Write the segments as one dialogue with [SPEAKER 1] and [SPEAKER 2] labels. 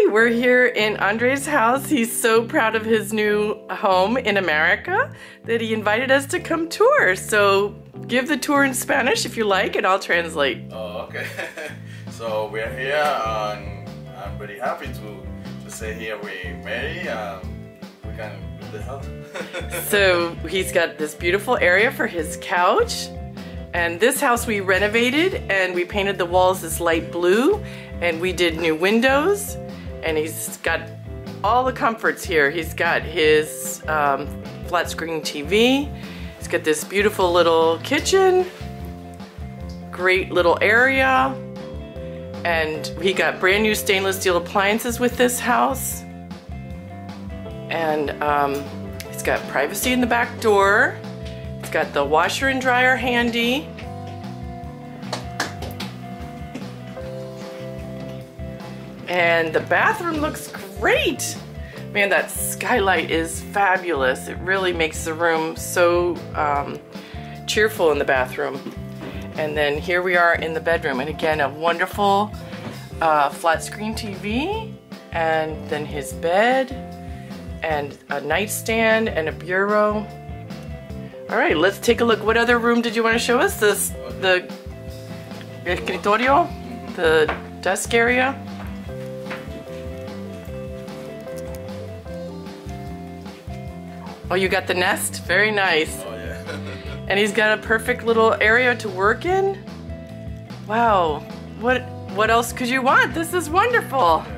[SPEAKER 1] Hi, we're here in Andre's house. He's so proud of his new home in America that he invited us to come tour. So give the tour in Spanish if you like, and I'll translate.
[SPEAKER 2] Oh, okay. So we're here and I'm very happy to stay here with Mary. We can build the house.
[SPEAKER 1] So he's got this beautiful area for his couch. And this house we renovated and we painted the walls this light blue, and we did new windows, and he's got all the comforts here. He's got his flat screen TV. He's got this beautiful little kitchen, great little area, and he got brand new stainless steel appliances with this house. And he's got privacy in the back door. It's got the washer and dryer handy. And the bathroom looks great. Man, that skylight is fabulous. It really makes the room so cheerful in the bathroom. And then here we are in the bedroom. And again, a wonderful flat screen TV. And then his bed. And a nightstand and a bureau. All right, let's take a look. What other room did you want to show us? The escritorio, the desk area. Oh, you got the nest? Very nice.
[SPEAKER 2] Oh, yeah.
[SPEAKER 1] And he's got a perfect little area to work in. Wow, what else could you want? This is wonderful.
[SPEAKER 2] Yeah.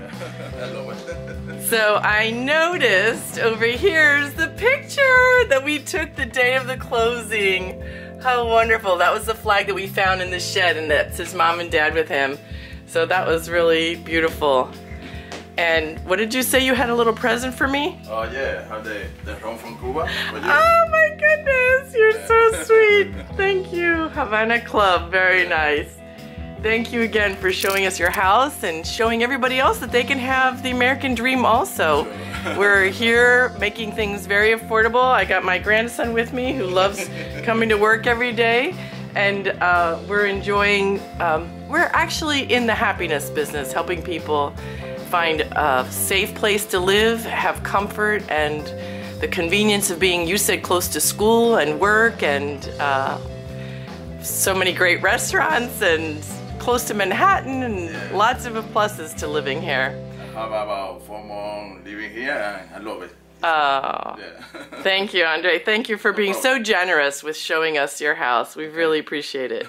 [SPEAKER 2] I love it.
[SPEAKER 1] So I noticed over here is the picture that we took the day of the closing. How wonderful. That was the flag that we found in the shed, and that's his mom and dad with him. So that was really beautiful. And what did you say, you had a little present for me?
[SPEAKER 2] Oh yeah, I have the rum from Cuba.
[SPEAKER 1] Oh my goodness, you're so sweet. Thank you. Havana Club, very nice. Thank you again for showing us your house and showing everybody else that they can have the American dream also. We're here making things very affordable. I got my grandson with me who loves coming to work every day, and we're enjoying, we're actually in the happiness business, helping people find a safe place to live, have comfort, and the convenience of being, you said, close to school and work, and so many great restaurants, and close to Manhattan, and lots of pluses to living here.
[SPEAKER 2] I have about 4 months living here and I love it.
[SPEAKER 1] Oh,
[SPEAKER 2] Yeah.
[SPEAKER 1] Thank you, Andre. Thank you for being so generous with showing us your house. We really appreciate it.